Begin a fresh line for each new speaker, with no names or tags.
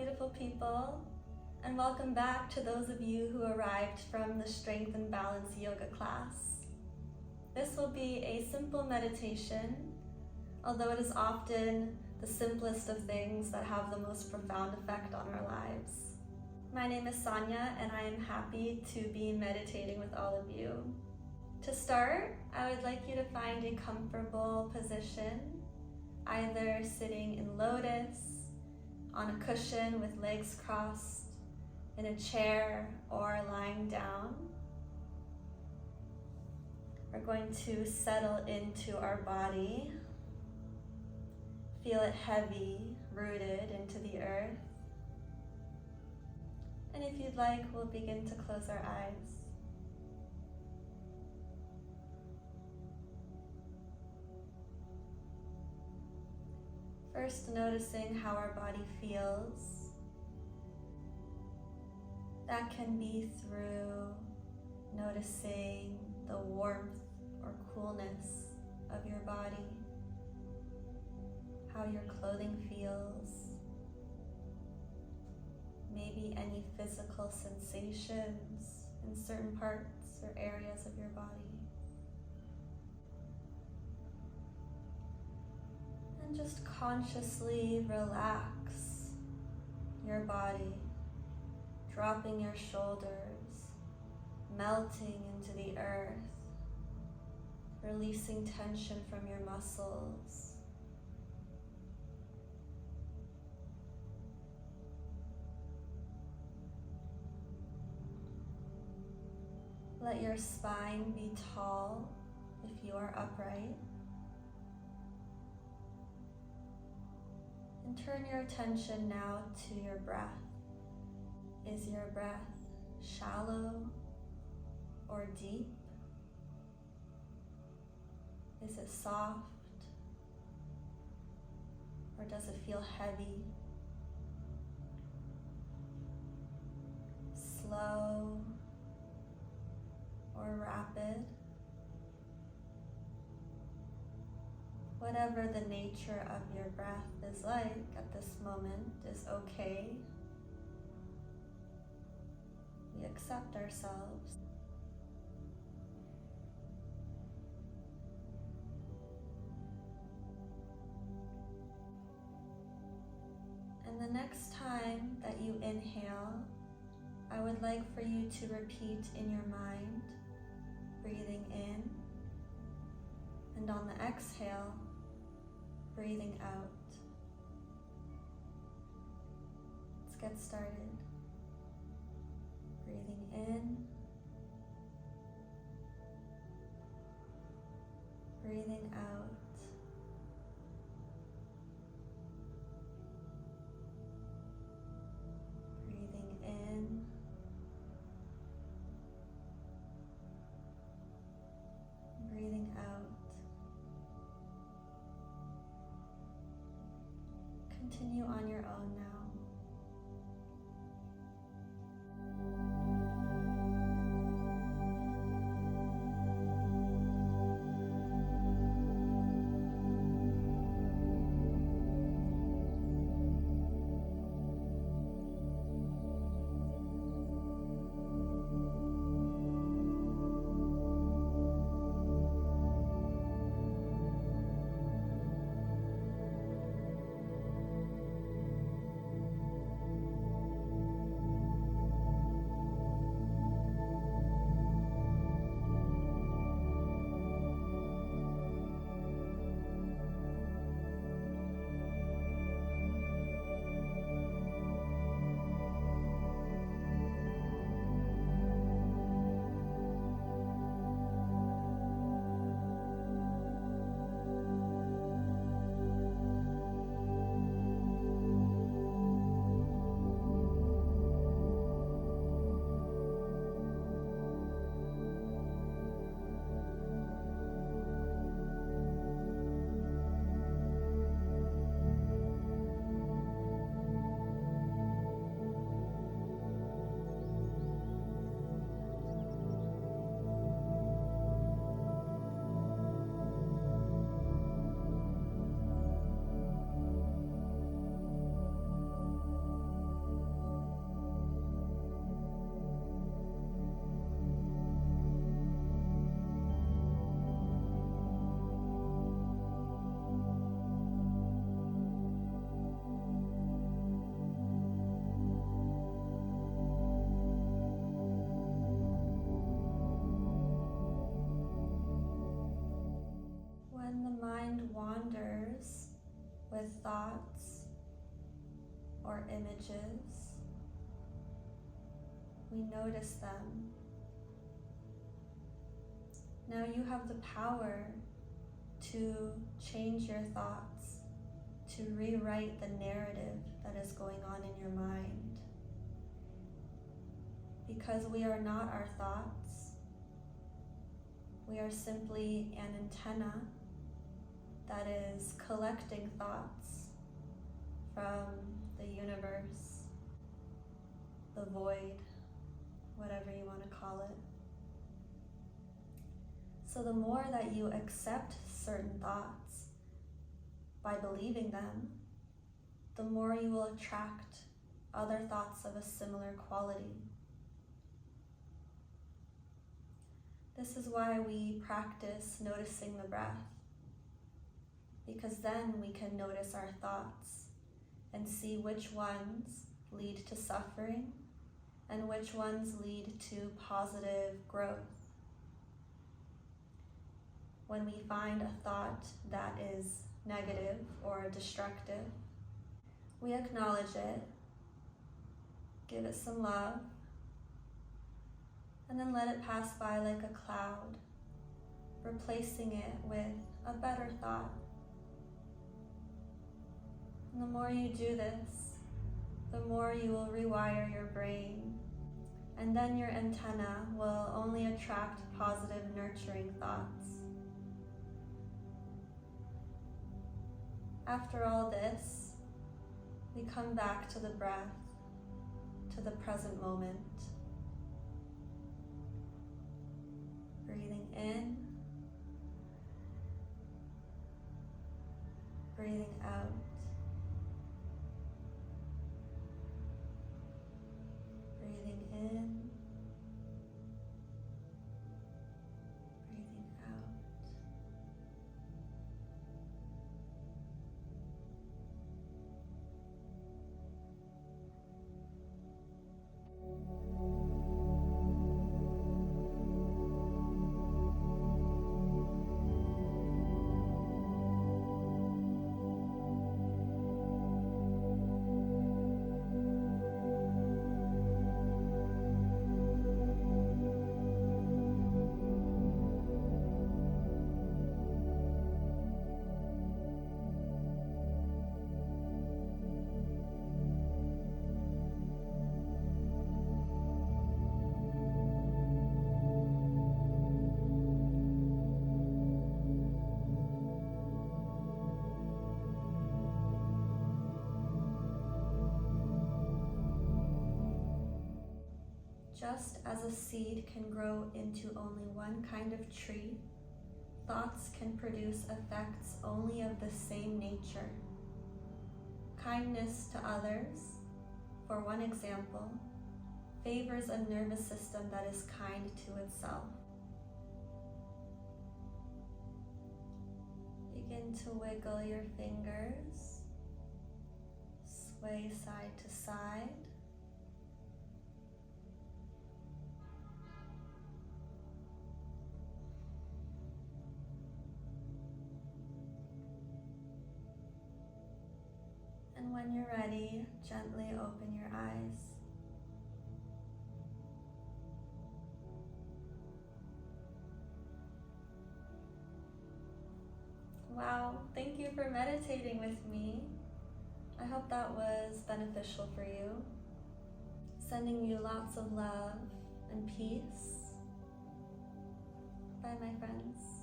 beautiful people, and welcome back to those of you who arrived from the Strength and Balance yoga class. This will be a simple meditation, although it is often the simplest of things that have the most profound effect on our lives. My name is Sonia, and I am happy to be meditating with all of you. To start, I would like you to find a comfortable position, either sitting in lotus, on a cushion with legs crossed, in a chair, or lying down. We're going to settle into our body. Feel it heavy, rooted into the earth. And if you'd like, we'll begin to close our eyes. First, noticing how our body feels. That can be through noticing the warmth or coolness of your body, how your clothing feels, maybe any physical sensations in certain parts or areas of your body. And just consciously relax your body, dropping your shoulders, melting into the earth, releasing tension from your muscles. Let your spine be tall if you are upright. And turn your attention now to your breath. Is your breath shallow or deep? Is it soft or does it feel heavy? Slow or rapid? Whatever the nature of your breath is like at this moment is okay. We accept ourselves. And the next time that you inhale, I would like for you to repeat in your mind, breathing in, and on the exhale, breathing out. Let's get started. Breathing in, breathing out. Breathing in, breathing out. Continue on your own now. with thoughts or images. We notice them. Now you have the power to change your thoughts, to rewrite the narrative that is going on in your mind. Because we are not our thoughts, we are simply an antenna that is collecting thoughts from the universe, the void, whatever you want to call it. So the more that you accept certain thoughts by believing them, the more you will attract other thoughts of a similar quality. This is why we practice noticing the breath, because then we can notice our thoughts and see which ones lead to suffering and which ones lead to positive growth. When we find a thought that is negative or destructive, we acknowledge it, give it some love, and then let it pass by like a cloud, replacing it with a better thought. And the more you do this, the more you will rewire your brain, and then your antenna will only attract positive, nurturing thoughts. After all this, we come back to the breath, to the present moment. Breathing in, breathing out. Breathing in, breathing out. Just as a seed can grow into only one kind of tree, thoughts can produce effects only of the same nature. Kindness to others, for one example, favors a nervous system that is kind to itself. Begin to wiggle your fingers, sway side to side. And when you're ready, gently open your eyes. Wow, thank you for meditating with me. I hope that was beneficial for you. Sending you lots of love and peace. Bye, my friends.